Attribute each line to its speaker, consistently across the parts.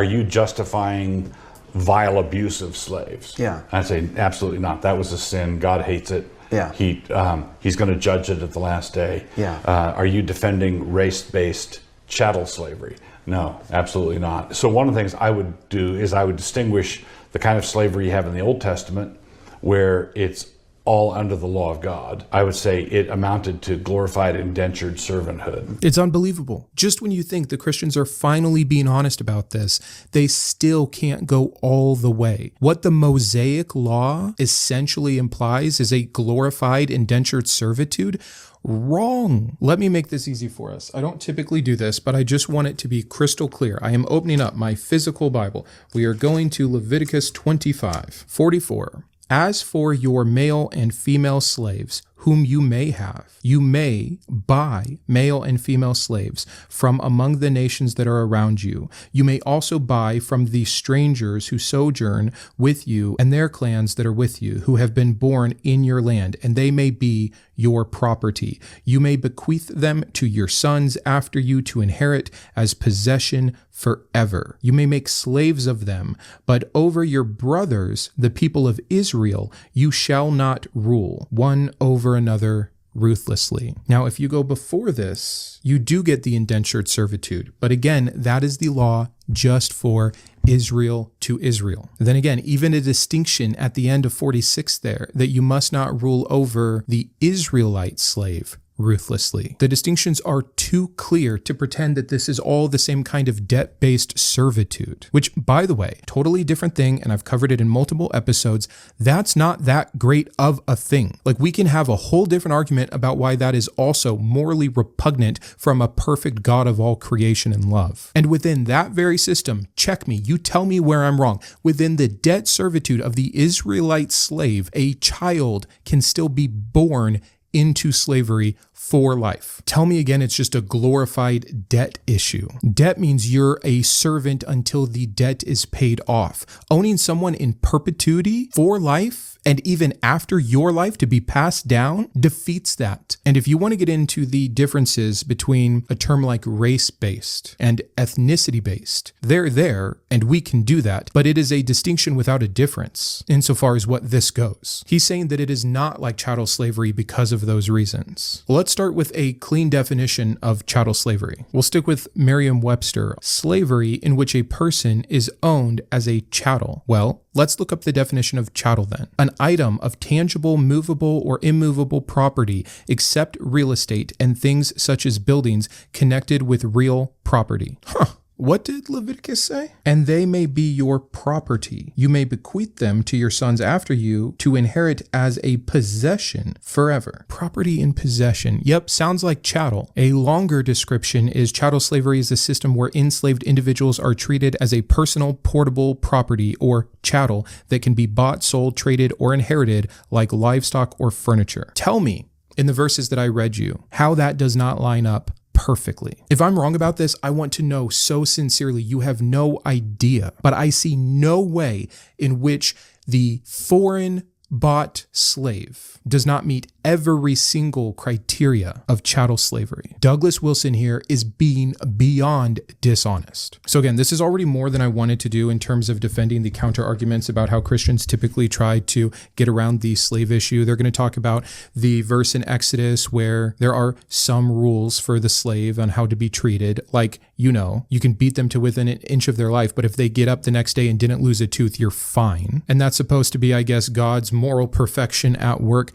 Speaker 1: Are you justifying vile abuse of slaves?
Speaker 2: Yeah.
Speaker 1: I'd say absolutely not. That was a sin. God hates it.
Speaker 2: Yeah.
Speaker 1: He's going to judge it at the last day.
Speaker 2: Yeah.
Speaker 1: Are you defending race-based chattel slavery? No, absolutely not. So one of the things I would do is I would distinguish the kind of slavery you have in the Old Testament, where it's all under the law of God. I would say it amounted to glorified indentured servanthood.
Speaker 3: It's unbelievable. Just when you think the Christians are finally being honest about this, they still can't go all the way. What the Mosaic law essentially implies is a glorified indentured servitude. Wrong. Let me make this easy for us. I don't typically do this, but I just want it to be crystal clear. I am opening up my physical Bible. We are going to Leviticus 25:44. As for your male and female slaves, whom you may have, you may buy male and female slaves from among the nations that are around you. You may also buy from the strangers who sojourn with you and their clans that are with you, who have been born in your land, and they may be your property. You may bequeath them to your sons after you to inherit as possession forever. You may make slaves of them, but over your brothers, the people of Israel, you shall not rule one over another ruthlessly. Now, if you go before this, you do get the indentured servitude. But again, that is the law just for Israel to Israel. Then again, even a distinction at the end of 46 there, that you must not rule over the Israelite slave ruthlessly. The distinctions are too clear to pretend that this is all the same kind of debt-based servitude, which, by the way, totally different thing, and I've covered it in multiple episodes. That's not that great of a thing. Like, we can have a whole different argument about why that is also morally repugnant from a perfect God of all creation and love. And within that very system, check me, you tell me where I'm wrong. Within the debt servitude of the Israelite slave, a child can still be born into slavery for life. Tell me again, it's just a glorified debt issue. Debt means you're a servant until the debt is paid off. Owning someone in perpetuity for life, and even after your life to be passed down, defeats that. And if you want to get into the differences between a term like race-based and ethnicity-based, they're there, and we can do that, but it is a distinction without a difference insofar as what this goes. He's saying that it is not like chattel slavery because of those reasons. Let's start with a clean definition of chattel slavery. We'll stick with Merriam-Webster. Slavery in which a person is owned as a chattel. Well, let's look up the definition of chattel then. An item of tangible, movable, or immovable property, except real estate and things such as buildings connected with real property. What did Leviticus say? And they may be your property. You may bequeath them to your sons after you to inherit as a possession forever. Property in possession. Yep, sounds like chattel. A longer description is chattel slavery is a system where enslaved individuals are treated as a personal portable property or chattel that can be bought, sold, traded, or inherited like livestock or furniture. Tell me, in the verses that I read you, how that does not line up perfectly. If I'm wrong about this, I want to know so sincerely. You have no idea, but I see no way in which the foreign bought slave does not meet every single criteria of chattel slavery. Douglas Wilson here is being beyond dishonest. So again, this is already more than I wanted to do in terms of defending the counter arguments about how Christians typically try to get around the slave issue. They're going to talk about the verse in Exodus where there are some rules for the slave on how to be treated. Like, you know, you can beat them to within an inch of their life, but if they get up the next day and didn't lose a tooth, you're fine. And that's supposed to be, I guess, God's moral perfection at work.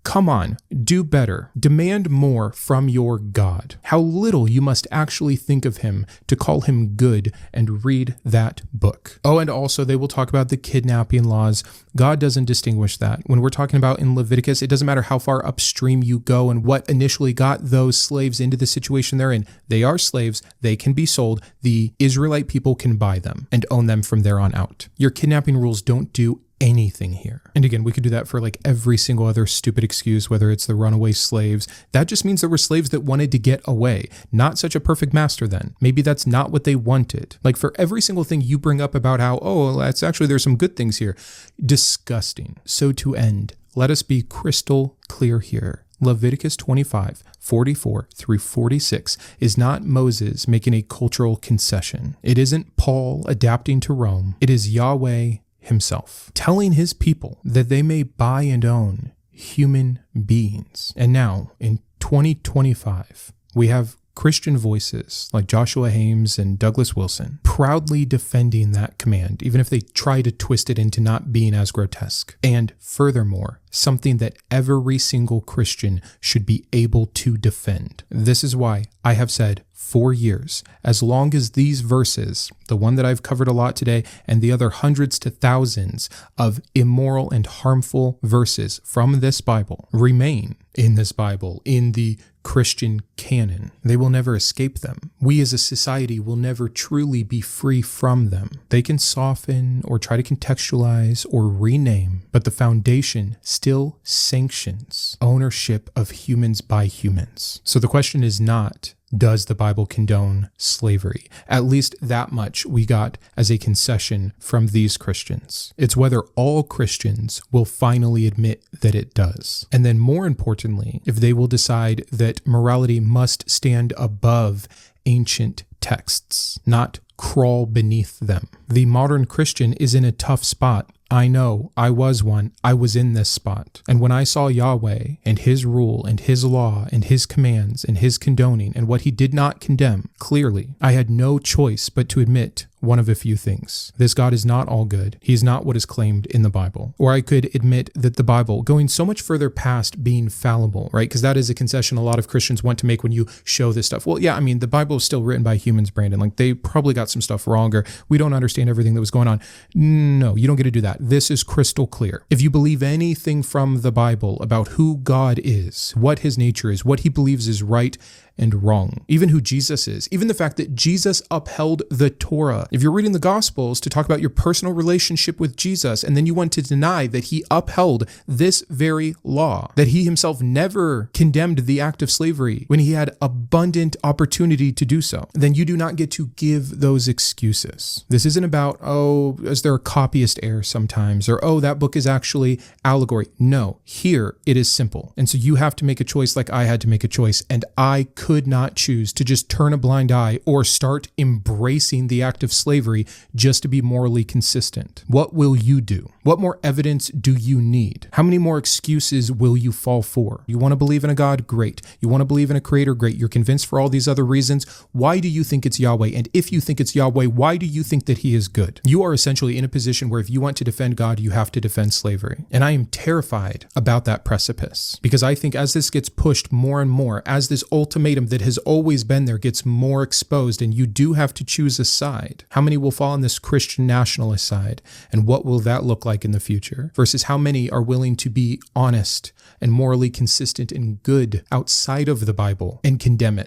Speaker 3: Come on, do better. Demand more from your God. How little you must actually think of him to call him good and read that book. Oh, and also they will talk about the kidnapping laws. God doesn't distinguish that. When we're talking about in Leviticus, it doesn't matter how far upstream you go and what initially got those slaves into the situation they're in. They are slaves. They can be sold. The Israelite people can buy them and own them from there on out. Your kidnapping rules don't do anything here. And again, we could do that for like every single other stupid excuse, whether it's the runaway slaves. That just means there were slaves that wanted to get away. Not such a perfect master then. Maybe that's not what they wanted. Like for every single thing you bring up about how, oh, that's actually, there's some good things here. Disgusting. So to end, let us be crystal clear here. Leviticus 25, 44 through 46 is not Moses making a cultural concession. It isn't Paul adapting to Rome. It is Yahweh himself telling his people that they may buy and own human beings. And now, in 2025, we have Christian voices like Joshua Hames and Douglas Wilson proudly defending that command, even if they try to twist it into not being as grotesque. And furthermore, something that every single Christian should be able to defend. This is why I have said for years, as long as these verses, the one that I've covered a lot today, and the other hundreds to thousands of immoral and harmful verses from this Bible remain in this Bible, in the Christian canon, they will never escape them. We as a society will never truly be free from them. They can soften or try to contextualize or rename, but the foundation still sanctions ownership of humans by humans. So the question is not, does the Bible condone slavery? At least that much we got as a concession from these Christians. It's whether all Christians will finally admit that it does. And then more importantly, if they will decide that morality must stand above ancient texts, not crawl beneath them. The modern Christian is in a tough spot. I know, I was one. I was in this spot. And when I saw Yahweh and his rule and his law and his commands and his condoning and what he did not condemn, clearly, I had no choice but to admit one of a few things. This God is not all good. He is not what is claimed in the Bible. Or I could admit that the Bible, going so much further past being fallible, right? Because that is a concession a lot of Christians want to make when you show this stuff. Well, yeah, I mean, the Bible is still written by humans, Brandon. Like, they probably got some stuff wrong, or we don't understand everything that was going on. No, you don't get to do that. This is crystal clear. If you believe anything from the Bible about who God is, what his nature is, what he believes is right and wrong, even who Jesus is, even the fact that Jesus upheld the Torah. If you're reading the Gospels to talk about your personal relationship with Jesus, and then you want to deny that he upheld this very law, that he himself never condemned the act of slavery when he had abundant opportunity to do so, then you do not get to give those excuses. This isn't about, oh, is there a copyist error sometimes, or oh, that book is actually allegory. No, here it is simple. And so you have to make a choice like I had to make a choice, and I could not choose to just turn a blind eye or start embracing the act of slavery just to be morally consistent. What will you do? What more evidence do you need? How many more excuses will you fall for? You want to believe in a God? Great. You want to believe in a creator? Great. You're convinced for all these other reasons. Why do you think it's Yahweh? And if you think it's Yahweh, why do you think that he is good? You are essentially in a position where if you want to defend God, you have to defend slavery. And I am terrified about that precipice, because I think as this gets pushed more and more, as this ultimatum that has always been there gets more exposed, and you do have to choose a side, how many will fall on this Christian nationalist side? And what will that look like in the future? Versus how many are willing to be honest and morally consistent and good outside of the Bible and condemn it?